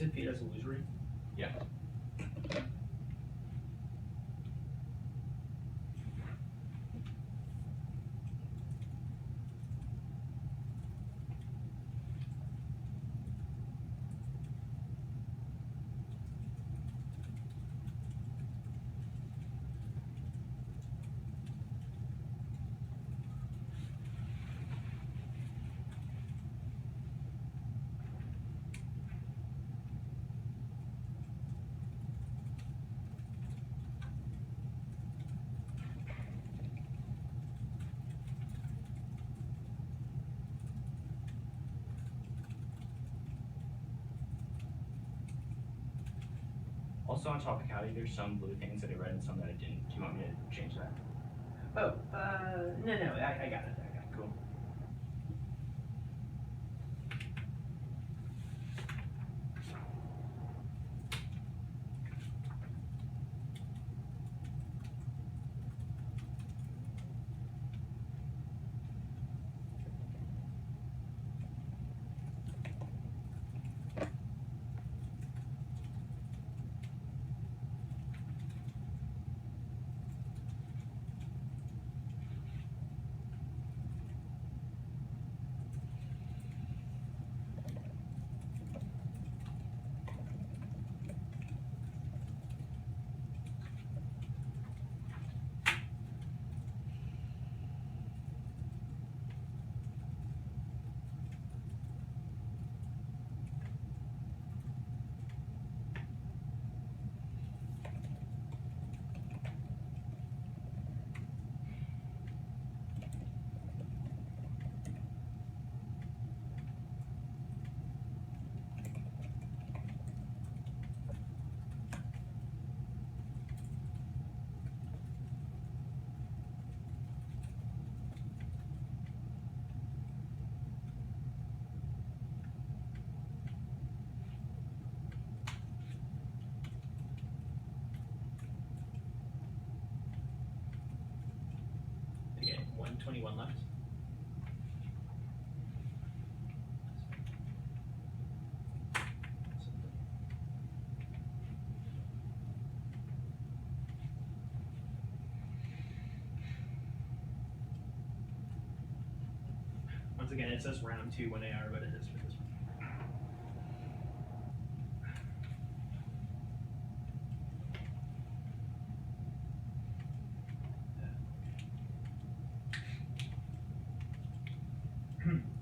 said fate as illusory? Yeah. Also on Topicality, there's some blue things that I read and some that I didn't. Do you want me to change that? Oh, no, I got it. Cool. Okay, 121 left. Once again, it says round 2 when AR, but it is for this one.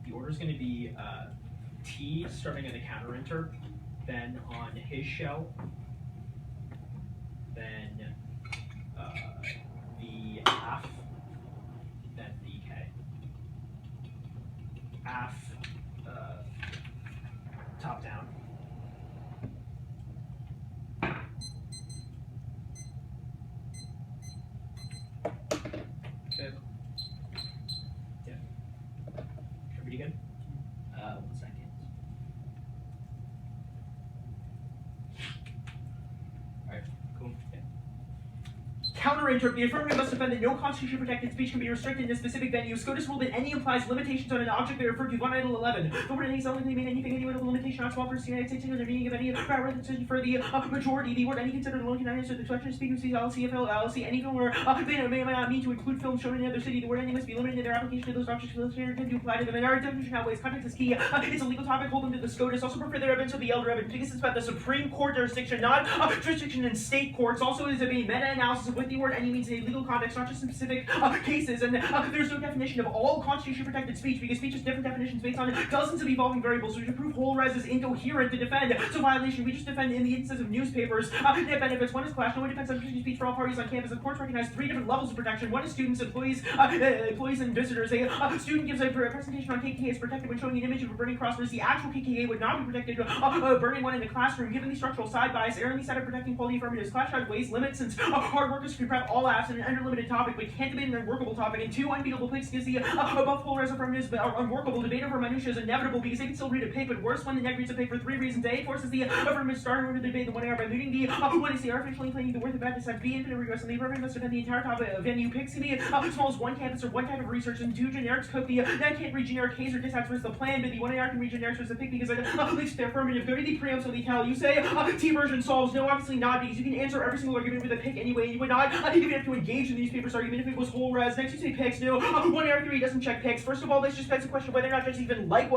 The order is going to be T starting at the counter enter, then on his shell, then the F, then the K. F, top down. Okay. Yeah. Everybody good? 1 second. Alright, cool. Yeah. Counter enter. The affirmative must defend that no constitution protected speech can be restricted in a specific venue. SCOTUS ruled that any implies limitations on an object they refer to 1 Idle 11. The word any selectively mean anything, any with a limitation not small for the United States, the meaning of any power for the majority. The word any considered alone can answer the question of speaking speech LLC, LLC, any film or may or may not mean to include films shown in another city. The word any must be limited in their application to those objects illustrated to apply to them. And our definition always context is key. It's a legal topic holding to the SCOTUS. Also prefer their evidence of the elder evidence because it's about the Supreme Court jurisdiction, not jurisdiction in state courts. Also is a meta-analysis of what the word any means in a legal context, not just in specific cases. And there's no definition of all constitution protected speech because speech has different definitions based on dozens of evolving variables. So to prove whole res is incoherent to defend. So violation, we just defend in the instances of newspapers that benefits. One is clash. No one defends unrestricted speech for all parties on campus. The courts recognize 3 different levels of protection. One is students, employees, and visitors. A student gives a presentation on KKK is protected when showing an image of a burning cross, whereas the actual KKK would not be protected. Burning one in the classroom, given the structural side bias, erring the side of protecting quality affirmatives. Clash out weighs limits since hard workers could prep all apps in an under-limited topic, but can't debate an unworkable topic, and 2 unbeatable picks because the above polarized affirmatives are unworkable. Debate over minutia is inevitable because they can still read a pick, but worse when the neg reads a pick for 3 reasons. A, forces the affirmative starter order to debate the 1 AR by looting the 1 is the artificially claiming the worth of bad decides. B, infinite regress, and the affirmative must defend the entire topic of venue. Picks can be as small as 1 campus or 1 type of research, and 2 generics cook. The neg can't read generic case or disacts versus the plan, but the 1 AR can read generics versus the pick because it links to the affirmative. Go to the preamps of the tell. You say T version solves. No, obviously not, because you can answer every single argument with a pick anyway, and you would not even have to engage in the newspaper's argument if it was whole res. Next, you say picks. No, 1 AR3 doesn't check picks. First of all, this just begs the question of whether or not judges even like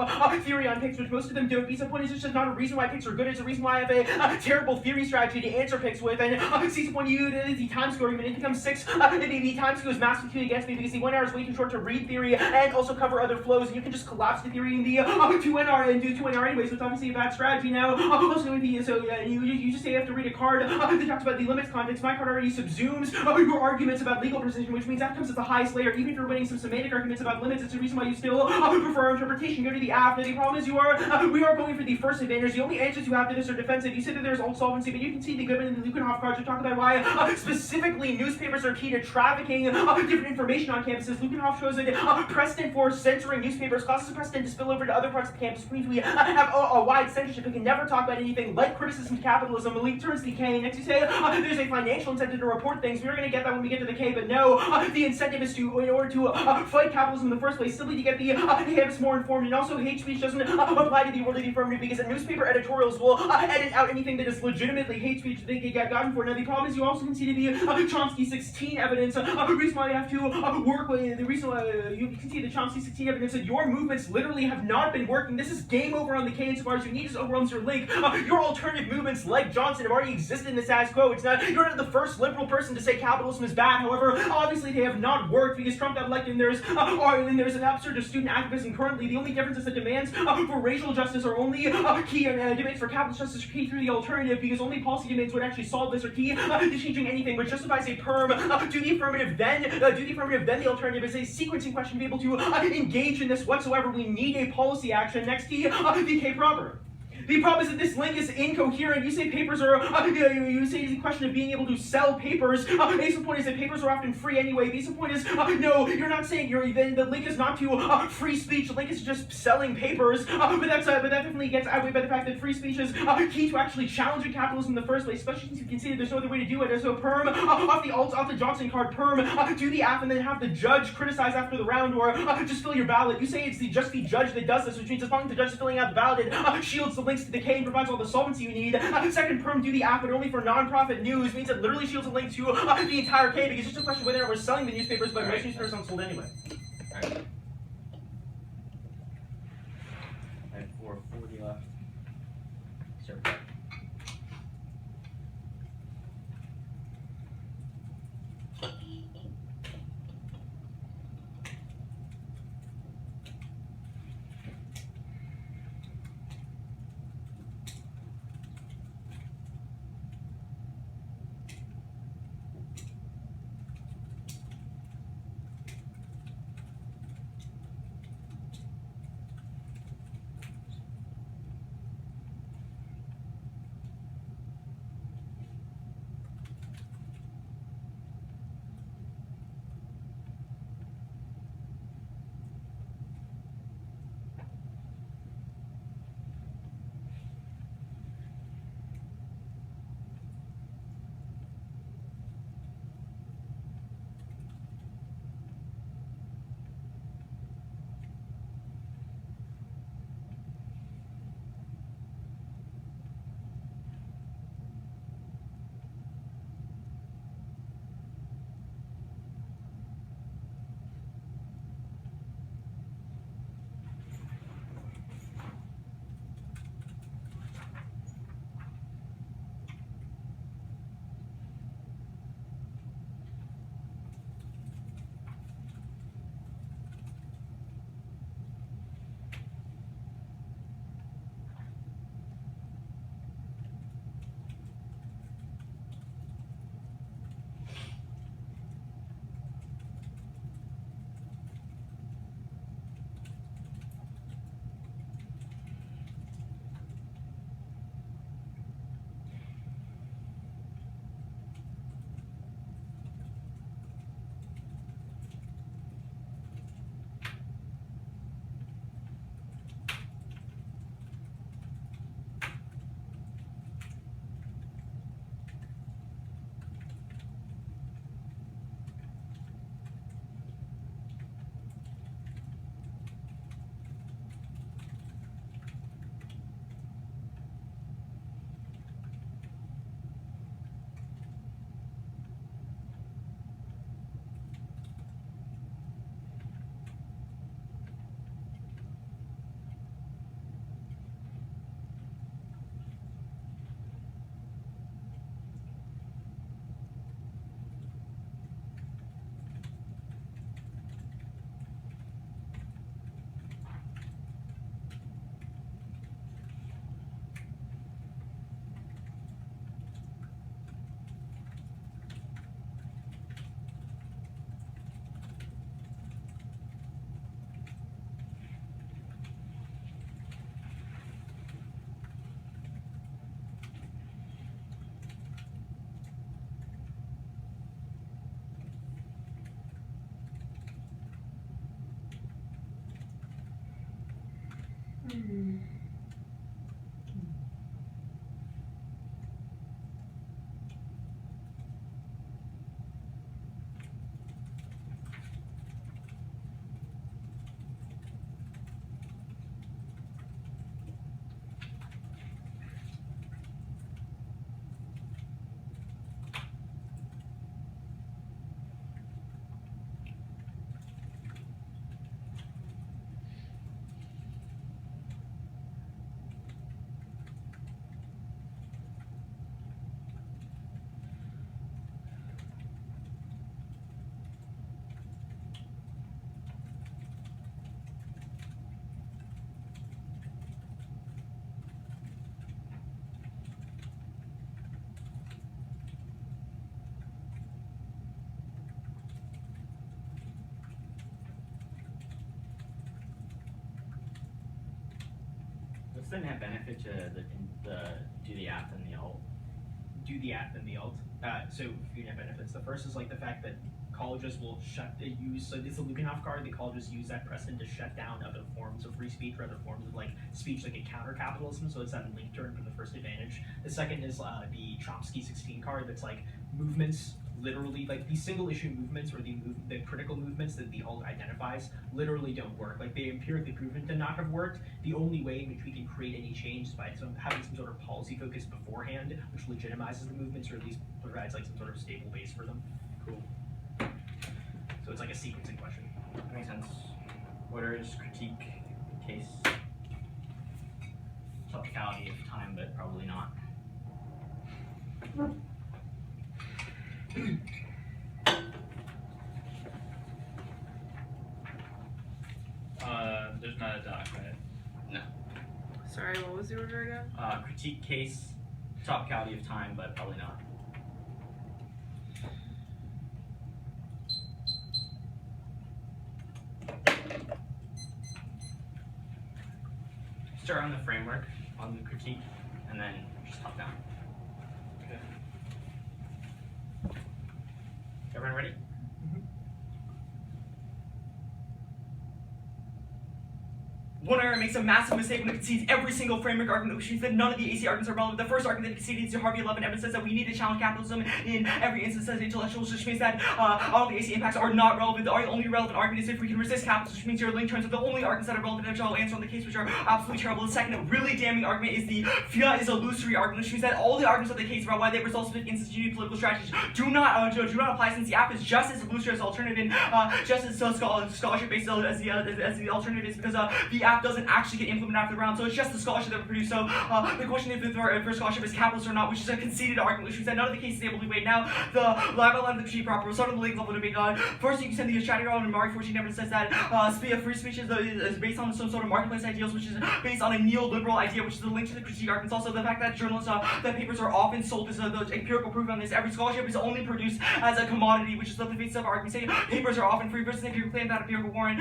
theory on picks, which most of them don't. Because the point is, it's just not a reason why picks are good. It's a reason why I have a terrible theory strategy to answer picks with. And see the point of you, the time scoring, when it becomes 6, the time score is massively tuned against me because the 1 hour is way too short to read theory and also cover other flows, and you can just collapse the theory in the 2 NR and do 2 NR anyway, so it's obviously a bad strategy. Now, also with the, so you just say you have to read a card that talks about the limits context. My card already subsumes your arguments about legal precision, which means that comes at the highest layer. Even if you're winning some semantic arguments about limits, it's a reason why you still prefer interpretation. Go to the app. Now, the problem is we are going for the first advantage. The only answers you have to this are defensive. You say that there's alt solvency, but you can see the Goodman and the Lukenhoff cards are talking about why specifically newspapers are key to trafficking different information on campuses. Lukenhoff shows that precedent for censoring newspapers causes a precedent to spill over to other parts of the campus, which means we have a wide censorship. We can never talk about anything like criticism to capitalism. The league turns to the K. Next you say there's a financial incentive to report things. We're going to get that when we get to the K, but no, the incentive is in order to fight capitalism in the first place, simply to get the campus more informed. And also, hate speech doesn't apply to the order of the affirmative because newspaper editorials will edit out anything that is legitimately hate speech that they get gotten for. Now, the problem is you also can see the Chomsky 16 evidence. The reason why you have to work with the reason why you can see the Chomsky 16 evidence that your movements literally have not been working. This is game over on the K insofar as you need is overwhelms your link. Your alternative movements like Johnson have already existed in the status quo. It's not, you're not the first liberal person to say capitalism is bad. However, obviously they have not worked because Trump got elected and there's an upsurge of student activism currently. The only difference is that demands for racial justice are only key, and demands for capitalist justice are key through the alternative because only policy demands would actually solve this or key to changing anything, which justifies a perm. Do the affirmative, then the alternative is a sequencing question to be able to engage in this whatsoever. We need a policy action. Next, the K proper. The problem is that this link is incoherent. You say papers are, you say it's a question of being able to sell papers. Basic point is that papers are often free anyway. Basic point is, no, you're not saying the link is not to free speech. The link is just selling papers. But that definitely gets outweighed by the fact that free speech is key to actually challenging capitalism in the first place, especially since you can see that there's no other way to do it. So perm, off the Johnson card, perm, do the app and then have the judge criticize after the round or just fill your ballot. You say it's just the judge that does this, which means as long as the judge is filling out the ballot, it shields the links to the K and provides all the solvency you need. Second, perm, do the app, but only for non-profit news, means it literally shields a link to the entire K because it's just a question of whether we're selling the newspapers, but most newspapers aren't sold anyway. Alright. I have 440 left. Start. the net benefit to do the app and the alt? Do the app and the alt. So a few net benefits. The first is like the fact that colleges will use, so it's a Luganov card, the colleges use that precedent to shut down other forms of free speech or other forms of like speech like a counter capitalism, so it's that link turn from the first advantage. The second is the Chomsky 16 card that's like movements, literally, like the single issue movements or the critical movements that the alt identifies literally don't work. Like they empirically proven to not have worked. The only way in which we can create any change is by having some sort of policy focus beforehand, which legitimizes the movements or at least provides like some sort of stable base for them. Cool. So it's like a sequencing question. That makes sense. Order is critique, case, topicality of time, but probably not. There's not a doc, right? No. Sorry, what was the order again? Critique, case, topicality of time, but probably not. Start on the framework, on the critique, and then just top down. Okay. Everyone ready? One error makes a massive mistake when it concedes every single framework argument, which means that none of the AC arguments are relevant. The first argument that conceded is to Harvey 11 evidence says that we need to challenge capitalism in every instance as intellectuals, which means that all the AC impacts are not relevant. The only relevant argument is if we can resist capitalism, which means your link turns are the only arguments that are relevant, which I'll answer on the case, which are absolutely terrible. The second really damning argument is the fiat is illusory argument, which means that all the arguments of the case about why they result in instantaneous political strategies do not apply, since the app is just as illusory as alternative and just as scholarship based as the alternative is, because the app doesn't actually get implemented after the round, so it's just the scholarship that we produce. So the question if scholarship is capitalist or not, which is a conceded argument, which means that none of the cases is able to be weighed. Now, the live outline of the critique proper, we'll start on the link level debate. First, you can send the strategy around, and Mari 14 evidence says that free speech is based on some sort of marketplace ideals, which is based on a neoliberal idea, which is the link to the critique arguments. Also, the fact that journalists, that papers are often sold as the empirical proof on this. Every scholarship is only produced as a commodity, which is the basis of argument. Say papers are often free versus empirical claim that empirical warrant.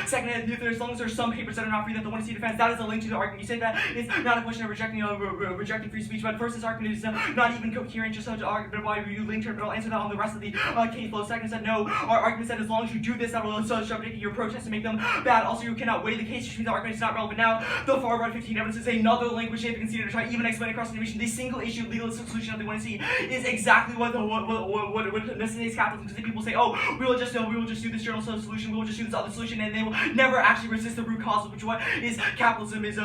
Second, as long as there are some papers that are not free that the 1C defense, that is a link to the argument. You say that it's not a question of rejecting free speech, but first, this argument is not even coherent, just such an argument why you link to it, but I'll answer that on the rest of the case flow. Second said no, our argument said as long as you do this, that will subject your protests and make them bad. Also, you cannot weigh the case, which means the argument is not relevant. Now, the far right 15 evidence is another link which they have conceded to try even explain across the nation. The single issue legalistic solution that they want to see is exactly what necessitates capitalism. Because people say, oh, we will just do this journal solution, we will just do this other solution, and they will never actually resist the root cause, which what is capitalism is,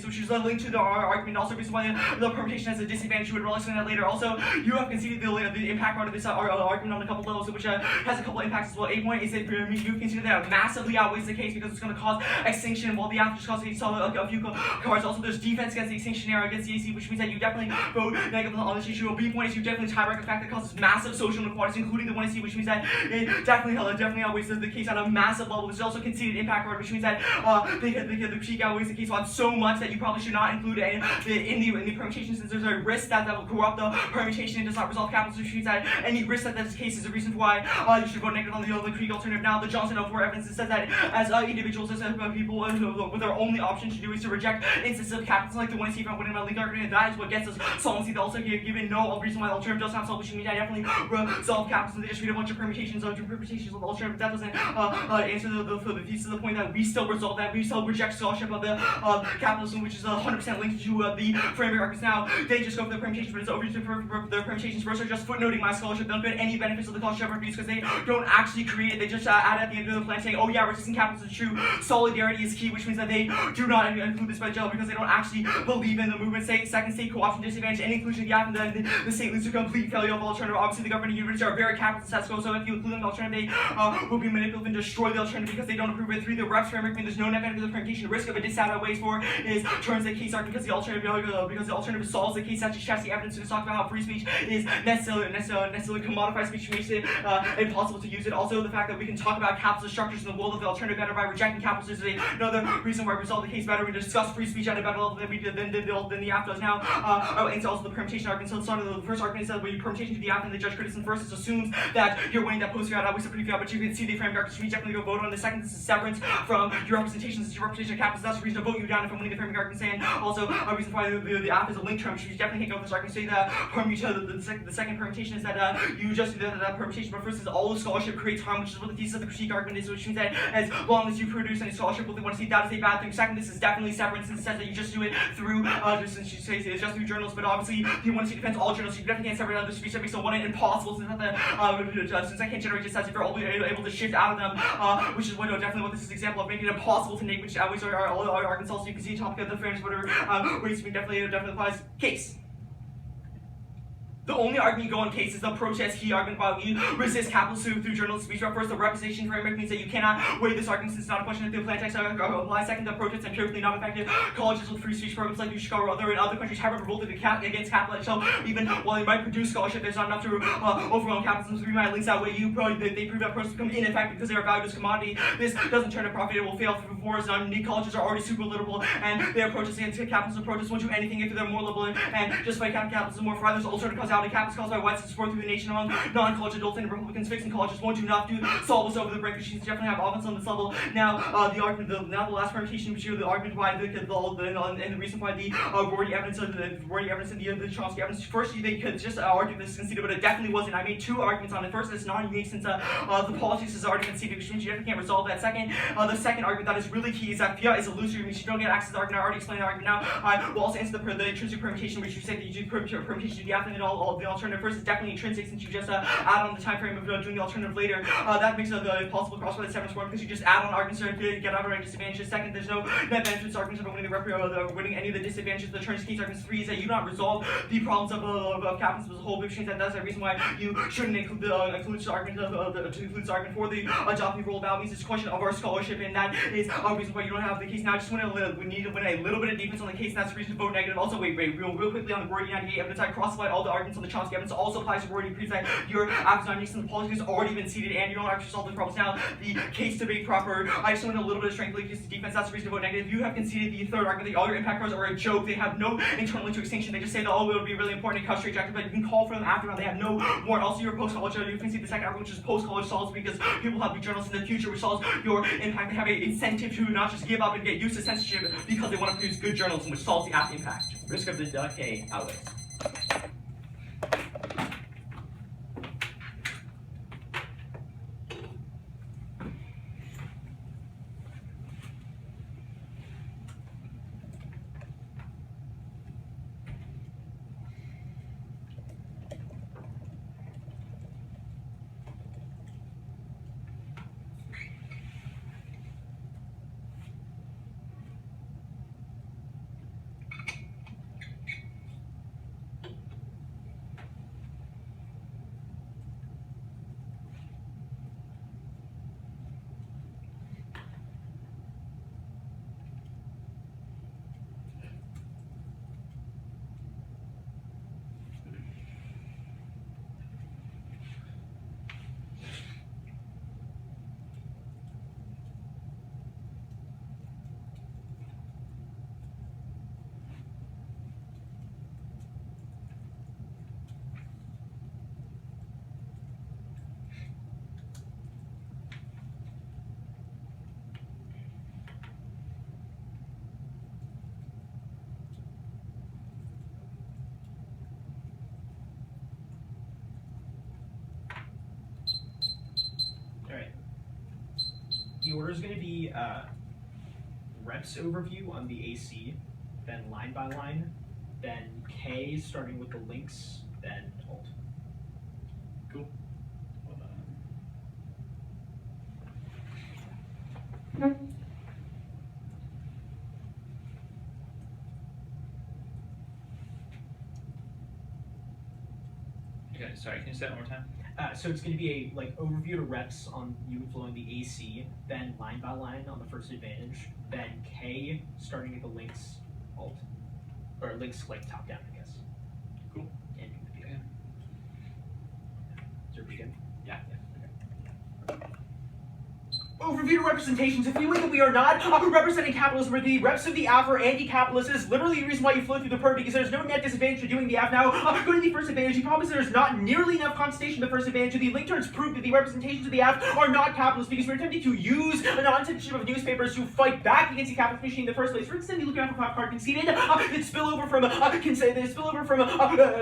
which is a link to the argument. Also, reason why the permutation has a disadvantage. You would explain that later. Also, you have conceded the impact part of this argument on a couple levels, which has a couple impacts as well. A point is that you've considered that it massively outweighs the case because it's going to cause extinction, while the after just causes a few cards. Also, there's defense against the extinction error against the AC, which means that you definitely vote negative on this issue. B point is you definitely tie-break the fact that it causes massive social inequalities, including the 1AC, which means that it definitely outweighs the case on a massive level. There's also conceded impact card, which means that the critique outweighs the case on so much that you probably should not include it in the permutation, since there's a risk that will corrupt the permutation and does not resolve capitalism, which means that any risk that this case is a reason why you should vote negative on the critique alternative. Now, the Johnson 04 evidence says that as individuals, as people, with their only option to do is to reject instances of capitalism, like the 1AC from winning my legal argument, that is what gets us solvency. They also given no reason why the alternative does not solve, which means I definitely resolve capitalism. They just read a bunch of permutations of the alternative. That doesn't answer the thesis of the point that we still resolve that. We still reject scholarship of the capitalism, which is 100% linked to the framework arguments. Now, they just go for the permutations, but it's over to their permutations first are just footnoting my scholarship. They don't get any benefits of the scholarship reviews because they don't actually create it. They just add at the end of the plan saying, oh yeah, resisting capitalism is true. Solidarity is key, which means that they do not include this by jail because they don't actually believe in the movement. Second, state co-option disadvantage. Any inclusion of the app and the state leads to complete failure of the alternative. Obviously, the government and universities are very capitalist status quo, so if you include them, the alternative, they will be manipulative and destroy the alternative because they don't approve it. 3, the reps framework means there's no net benefit of the permutation. Risk of a disadvantage outweighs 4 is turns the case argument because the alternative solves the case, actually checks the evidence to talk about how free speech is necessarily commodified speech, makes it impossible to use it. Also, the fact that we can talk about capitalist structures in the world of the alternative better by rejecting capitalism is another reason why we resolve the case better. We discuss free speech at a better level than we did than the app does now. And also the permutation argument. So the first argument is that when you permutation to the app and the judge criticism first, it assumes that you're winning that post fiat, always a pretty fiat, but you can see the framework, so you definitely go vote on. The second, this is severance from your representation. Since your representation your capitals. That's the reason to vote you down if I'm winning the framing argument. And also, a reason why the app is a link term, which you definitely can't go with this argument. So the second permutation is that you just do that permutation, but first is all the scholarship creates harm, which is what the thesis of the critique argument is, which means that as long as you produce any scholarship, what they want to see, that is a bad thing. Second, this is definitely separate since it says that you just do it through, since you say it's just through journals, but obviously you want to see defense all journals, so you definitely can't separate other speech that makes it one impossible since since I can't generate just as if you're only able to shift out of them, which is definitely what this is an example of, making it impossible to name, which always are all arguments. Also, you can see a topic of the frames, whatever ways definitely applies. Case. The only argument you go on case is the protest key argument while you resist capitalism through journal speech. First, the representation framework means that you cannot weigh this argument since it's not a question of the plain text applies. Second, the protests are empirically not effective. Colleges with free speech programs like Chicago or other countries haven't revolted against capitalism. So even while they might produce scholarship, there's not enough to overwhelm capitalism. Three my links that way you they prove that protests become ineffective because they are valued as commodity. This doesn't turn a profit; it will fail through wars. Non-unique colleges are already super liberal, and they are protesting against capitalism. Protests won't do anything if they're more liberal and just fight capitalism more. For others, alternative causality. Capitalists caused by whites and support through the nation among non-college adults and Republicans. Fixing colleges won't do enough to solve us over the brink. Machines definitely have offense on this level. Now, the last permutation, which is the argument why and the reason why the Rorty evidence and the Chomsky evidence. First, they could just argue this is conceded, but it definitely wasn't. I made two arguments on it. First, it's non-unique since the politics is already conceded, which means you definitely can't resolve that. Second, the second argument that is really key is that fiat is illusory, which you don't get access to the argument. I already explained the argument. Now, I will also answer the intrinsic permutation, which you said that you do permutation to the app and all the alternative. First, it's definitely intrinsic since you just add on the time frame of doing the alternative later. That makes it impossible cross by the seventh form because you just add on arguments to get out of our disadvantages. Second, there's no net benefits arguments of winning any of the disadvantages. The turns case arguments. Three is that you don't resolve the problems of capitalism as a whole, which means that that's the reason why you shouldn't include the argument for the adopting rule about means it's a question of our scholarship, and that is a reason why you don't have the case. Now, I just want to need to win a little bit of defense on the case, and that's the reason to vote negative. Also, wait, real quickly on the Rorty 98 evidence. I cross-applied all the arguments on the Chomsky evidence. Also applies to Rorty, proves that your app is not unique since the policy has already been seeded and you don't actually solve the problems. Now, the case debate proper. I just want a little bit of strength against the defense. That's the reason to vote negative. You have conceded the third argument that all your impact cards are a joke. They have no internal to extinction. They just say that it would be really important and cut straight jacket, but you can call for them after they have no warrant. Also, your post-college, you can see the second argument, which is post-college solves because people have to be journalists in the future, which solves your impact. They have an incentive to not just give up and get used to censorship because they want to produce good journalism, which solves the app impact. Risk of the decay outweighs. The order is going to be reps overview on the AC, then line by line, then K starting with the links, then alt. Cool. Well done. Okay, sorry, can you say that one more time? So it's going to be a overview to reps on Whitfill on the AC, then line by line on the first advantage, then K starting at the links alt, or links top down, I guess. Cool. And Okay. Is there a begin? Yeah. Okay. Overview representations. If we win that we are not representing capitalism, or the reps of the AF are anti-capitalist, is literally the reason why you flow through the perm, because there's no net disadvantage to doing the AF now. Go to the first advantage. He promised there's not nearly enough contestation to the first advantage. The link turns prove that the representations of the AF are not capitalist, because we're attempting to use a non-censorship of newspapers to fight back against the capitalist machine in the first place. For instance, looking at the card conceded, the spillover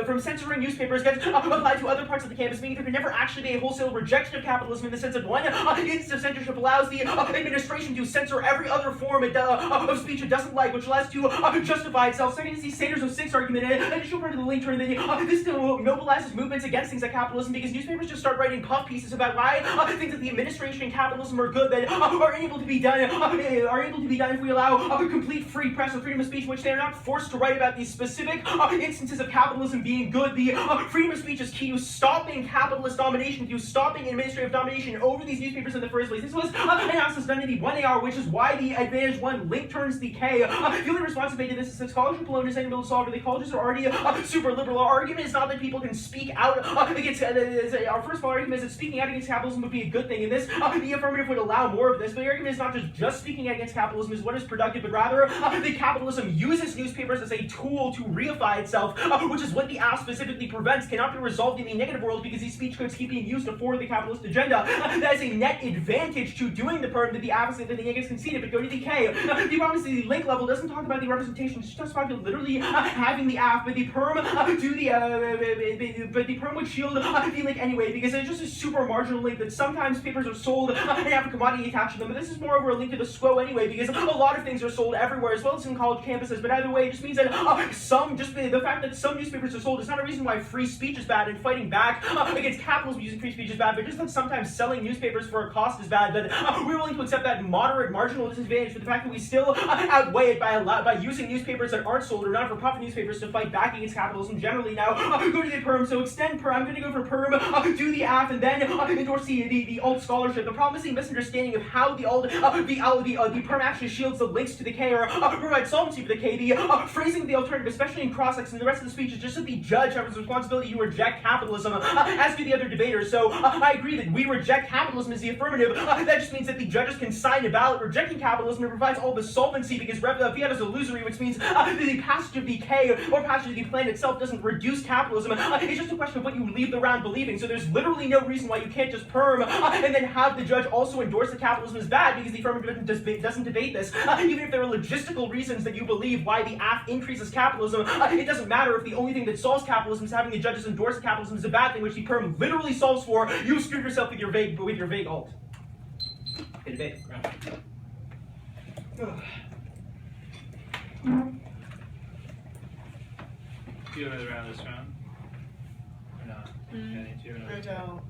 from censoring newspapers gets applied to other parts of the campus, meaning there can never actually be a wholesale rejection of capitalism in the sense that one instance of censorship allows the administration to censor every other form of speech it doesn't like, which allows to justify itself. Second is the Sanders 06 argument, and additional part of the link turn that this still mobilizes movements against things like capitalism, because newspapers just start writing puff pieces about why things that the administration and capitalism are good, that are able to be done if we allow a complete free press or freedom of speech, which they are not forced to write about these specific instances of capitalism being good. The freedom of speech is key to stopping capitalist domination, to stopping administrative domination over these newspapers in the first place. This was analysis done in the 1AR, which is why the advantage 1 link turns the K. The only response made to this is that scholarship alone is unable to solve, or the colleges are already super liberal. Our argument is not that people can speak out against, our first of all argument is that speaking out against capitalism would be a good thing, and this, the affirmative would allow more of this, but the argument is not just speaking against capitalism is what is productive, but rather that capitalism uses newspapers as a tool to reify itself, which is what the AF specifically prevents, cannot be resolved in the negative world, because these speech codes keep being used to forward the capitalist agenda. That is a net advantage to doing the perm that the AF that the negates conceded, but go to the K. The problem is the link level doesn't talk about the representation, it just talks about literally having the AF, but the perm but the perm would shield the link anyway, because it's just a super marginal link that sometimes papers are sold and have a commodity attached to them, but this is more over a link to the SQO anyway, because a lot of things are sold everywhere, as well as in college campuses, but either way, it just means that the fact that some newspapers are sold is not a reason why free speech is bad, and fighting back against capitalism using free speech is bad, but just that sometimes selling newspapers for a cost is bad, but we're willing to accept that moderate marginal disadvantage for the fact that we still outweigh it by using newspapers that aren't sold, or not-for-profit newspapers, to fight back against capitalism generally. Now, go to the perm, so extend perm, I'm going to go for perm, do the AF, and then endorse the alt scholarship. The problem is the misunderstanding of how the perm actually shields the links to the K, or provides solvency for the K. The phrasing of the alternative, especially in cross-ex and the rest of the speech, is just that the judge has a responsibility to reject capitalism, as do the other debaters. So I agree that we reject capitalism as the affirmative. That just means that the judges can sign a ballot rejecting capitalism. It provides all the solvency, because fiat is illusory, which means that the passage of the K or passage of the plan itself doesn't reduce capitalism. It's just a question of what you leave the round believing. So there's literally no reason why you can't just perm and then have the judge also endorse that capitalism is bad, because the affirmative doesn't debate this. Even if there are logistical reasons that you believe why the AF increases capitalism, it doesn't matter if the only thing that solves capitalism is having the judges endorse that capitalism is a bad thing, which the perm literally solves for. You screwed yourself with your vague alt. Okay, debate. Do you have another round this round? Or not? Mm. Yeah, I need to. I don't.